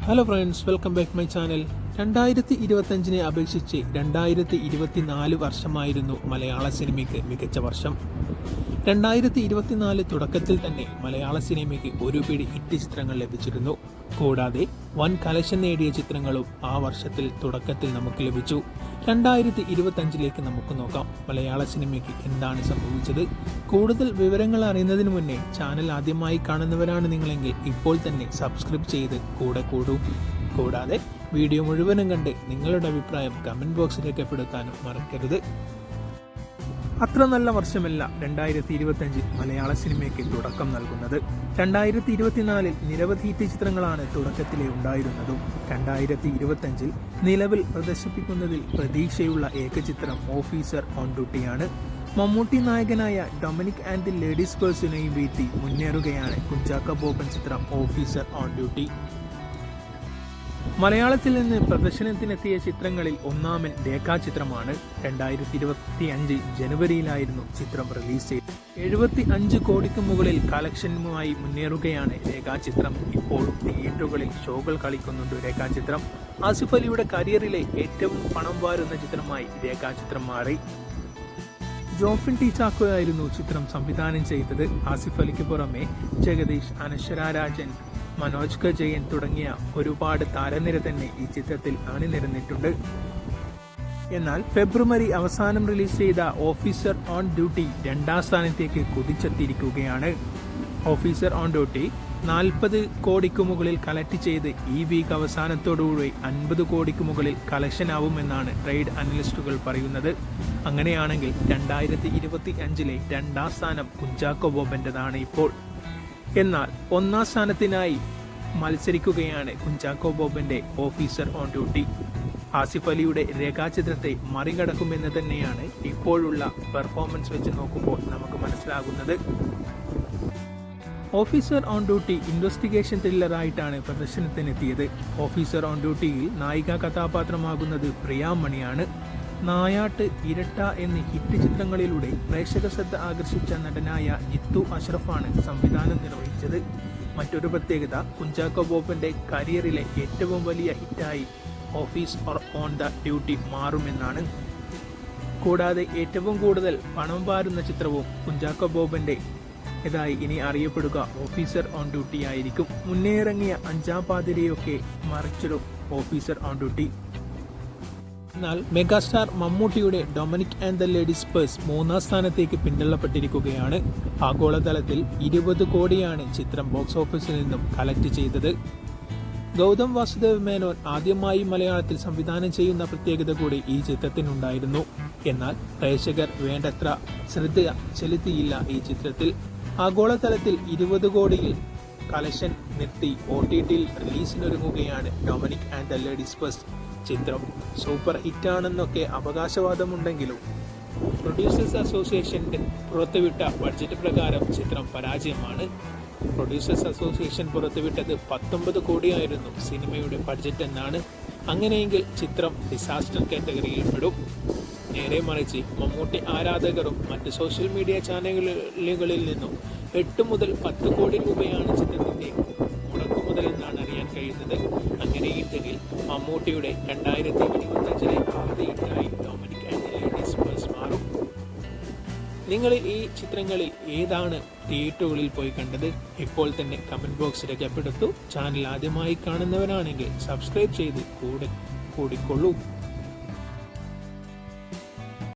Hello friends, welcome back my channel. 2025 അപേക്ഷിച്ച് 2024 വർഷമായിരുന്നു മലയാള സിനിമയ്ക്ക് മികച്ച വർഷം. 2024 തുടക്കത്തിൽ തന്നെ മലയാള സിനിമയ്ക്ക് ഒരു പിടി ഹിറ്റ് ചിത്രങ്ങൾ ലഭിച്ചിരുന്നു. കൂടാതെ വൻ കലക്ഷൻ നേടിയ ചിത്രങ്ങളും ആ വർഷത്തിൽ തുടക്കത്തിൽ നമുക്ക് ലഭിച്ചു. 2025 നമുക്ക് നോക്കാം മലയാള സിനിമയ്ക്ക് എന്താണ് സംഭവിച്ചത്. കൂടുതൽ വിവരങ്ങൾ അറിയുന്നതിന് മുന്നേ ചാനൽ ആദ്യമായി കാണുന്നവരാണ് നിങ്ങളെങ്കിൽ ഇപ്പോൾ തന്നെ സബ്സ്ക്രൈബ് ചെയ്ത് കൂടെ കൂടൂ. കൂടാതെ വീഡിയോ മുഴുവനും കണ്ട് നിങ്ങളുടെ അഭിപ്രായം കമൻറ്റ് ബോക്സിൽ രേഖപ്പെടുത്താനും മറക്കരുത്. അത്ര നല്ല വർഷമല്ല 2025 മലയാള സിനിമയ്ക്ക് തുടക്കം നൽകുന്നത്. 2024 നിരവധി ഹിറ്റ് ചിത്രങ്ങളാണ് തുടക്കത്തിലെ ഉണ്ടായിരുന്നതും 2025 നിലവിൽ പ്രദർശിപ്പിക്കുന്നതിൽ പ്രതീക്ഷയുള്ള ഏക ചിത്രം ഓഫീസർ ഓൺ ഡ്യൂട്ടിയാണ്. മമ്മൂട്ടി നായകനായ ഡൊമിനിക് ആൻഡ് ദി ലേഡീസ് പേഴ്സണെയും വീഴ്ത്തി മുന്നേറുകയാണ് കുഞ്ചാക്കോ ബോബൻ ചിത്രം ഓഫീസർ ഓൺ ഡ്യൂട്ടി. മലയാളത്തിൽ നിന്ന് പ്രദർശനത്തിനെത്തിയ ചിത്രങ്ങളിൽ ഒന്നാമൻ രേഖാചിത്രമാണ്. 2025 ജനുവരിയിലായിരുന്നു ചിത്രം റിലീസ് ചെയ്തത്. 75 കോടിക്ക് മുകളിൽ കളക്ഷനുമായി മുന്നേറുകയാണ് രേഖാചിത്രം. ഇപ്പോഴും തിയേറ്ററുകളിൽ ഷോകൾ കളിക്കുന്നുണ്ട് രേഖാചിത്രം. ആസിഫ് അലിയുടെ കരിയറിലെ ഏറ്റവും പണം വാരുന്ന ചിത്രമായി രേഖാചിത്രം മാറി. ജോഫിൻ ടി ചാക്കോയായിരുന്നു ചിത്രം സംവിധാനം ചെയ്തത്. ആസിഫ് അലിക്ക് പുറമെ ജഗദീഷ്, അനശ്വര രാജൻ, മനോജ് കെ ജയൻ തുടങ്ങിയ ഒരുപാട് താരനിര തന്നെ ഈ ചിത്രത്തിൽ അണിനിരന്നിട്ടുണ്ട്. എന്നാൽ ഫെബ്രുവരി അവസാനം റിലീസ് ചെയ്ത ഓഫീസർ ഓൺ ഡ്യൂട്ടി 2ാം സ്ഥാനത്തേക്ക് കുതിച്ചെത്തിയിരിക്കുകയാണ്. ഓഫീസർ ഓൺ ഡ്യൂട്ടി 40 കോടിക്ക് മുകളിൽ കളക്ട് ചെയ്ത് ഈ വീക്ക് അവസാനത്തോടുകൂടി 50 കോടിക്ക് മുകളിൽ കളക്ഷൻ ആവുമെന്നാണ് ട്രേഡ് അനലിസ്റ്റുകൾ പറയുന്നത്. അങ്ങനെയാണെങ്കിൽ 2025 2ാം സ്ഥാനം കുഞ്ചാക്കോ ബോബൻ്റെതാണ് ഇപ്പോൾ. എന്നാൽ 1ാം സ്ഥാനത്തിനായി മത്സരിക്കുകയാണ് കുഞ്ചാക്കോ ബോബന്റെ ഓഫീസർ ഓൺ ഡ്യൂട്ടി. ആസിഫ് അലിയുടെ രേഖാചിത്രത്തെ മറികടക്കുമെന്ന് തന്നെയാണ് ഇപ്പോഴുള്ള പെർഫോമൻസ് വെച്ച് നോക്കുമ്പോൾ നമുക്ക് മനസ്സിലാകുന്നത്. ഓഫീസർ ഓൺ ഡ്യൂട്ടി ഇൻവെസ്റ്റിഗേഷൻ ത്രില്ലറായിട്ടാണ് പ്രദർശനത്തിനെത്തിയത്. ഓഫീസർ ഓൺ ഡ്യൂട്ടിയിൽ നായിക കഥാപാത്രമാകുന്നത് പ്രിയാമണിയാണ്. നായാട്ട്, ഇരട്ട എന്നീ ഹിറ്റ് ചിത്രങ്ങളിലൂടെ പ്രേക്ഷക ശ്രദ്ധ ആകർഷിച്ച നടനായ ജിത്തു അഷ്റഫാണ് സംവിധാനം നിർവഹിച്ചത്. മറ്റൊരു പ്രത്യേകത കുഞ്ചാക്കോ ബോബന്റെ കരിയറിലെ ഏറ്റവും വലിയ ഹിറ്റായി ഓഫീസ് ഓൺ ദ ഡ്യൂട്ടി മാറുമെന്നാണ്. കൂടാതെ ഏറ്റവും കൂടുതൽ പണം വാരുന്ന ചിത്രവും കുഞ്ചാക്കോ ബോബന്റെ ഇതായി ഇനി അറിയപ്പെടുക ഓഫീസർ ഓൺ ഡ്യൂട്ടി ആയിരിക്കും. മുന്നേറങ്ങിയ 5ാം പാതിരയൊക്കെ മറിച്ചിടും ഓഫീസർ ഓൺ ഡ്യൂട്ടി. എന്നാൽ മെഗാസ്റ്റാർ മമ്മൂട്ടിയുടെ Dominic and the ladies purse 3ാം സ്ഥാനത്തേക്ക് പിന്തള്ളപ്പെട്ടിരിക്കുകയാണ്. ആഗോളതലത്തിൽ 20 കോടിയാണ് ചിത്രം ബോക്സ് ഓഫീസിൽ നിന്നും കളക്ട് ചെയ്തത്. ഗൗതം വാസുദേവ് മേനോൻ ആദ്യമായി മലയാളത്തിൽ സംവിധാനം ചെയ്യുന്ന പ്രത്യേകത കൂടി ഈ ചിത്രത്തിനുണ്ടായിരുന്നു. എന്നാൽ പ്രേക്ഷകർ വേണ്ടത്ര ശ്രദ്ധ ചെലുത്തിയില്ല ഈ ചിത്രത്തിൽ. ആഗോളതലത്തിൽ 20 കോടിയിൽ കളക്ഷൻ നിർത്തി OTTയിൽ റിലീസിനൊരുങ്ങുകയാണ് Dominic and the ladies purse ചിത്രം. സൂപ്പർ ഹിറ്റാണെന്നൊക്കെ അവകാശവാദമുണ്ടെങ്കിലും പ്രൊഡ്യൂസേഴ്സ് അസോസിയേഷൻ പുറത്തുവിട്ട ബഡ്ജറ്റ് പ്രകാരം ചിത്രം പരാജയമാണ്. പ്രൊഡ്യൂസേഴ്സ് അസോസിയേഷൻ പുറത്തുവിട്ടത് 19 കോടിയായിരുന്നു സിനിമയുടെ ബഡ്ജറ്റ് എന്നാണ്. അങ്ങനെയെങ്കിൽ ചിത്രം ഡിസാസ്റ്റർ കാറ്റഗറിയിൽ പെടും. നേരെ മറിച്ച് മമ്മൂട്ടി ആരാധകരും മറ്റ് സോഷ്യൽ മീഡിയ ചാനലുകളിൽ നിന്നും 8 മുതൽ 10 കോടി രൂപയാണ് ചിത്രത്തിന്റെ മുടക്കുമുതലെന്നാണ് അറിയാൻ കഴിയുന്നത്. അങ്ങനെയുണ്ടെങ്കിൽ മമ്മൂട്ടിയുടെ 2025 ആദ്യ ഹിറ്റായി Dominic and the ladies purse മാറും. നിങ്ങൾ ഈ ചിത്രങ്ങളിൽ ഏതാണ് തിയേറ്ററുകളിൽ പോയി കണ്ടത്? ഇപ്പോൾ തന്നെ കമൻറ്റ് ബോക്സിൽ രേഖപ്പെടുത്തൂ. ചാനൽ ആദ്യമായി കാണുന്നവരാണെങ്കിൽ സബ്സ്ക്രൈബ് ചെയ്ത് കൂടെ കൂടിക്കൊള്ളൂ.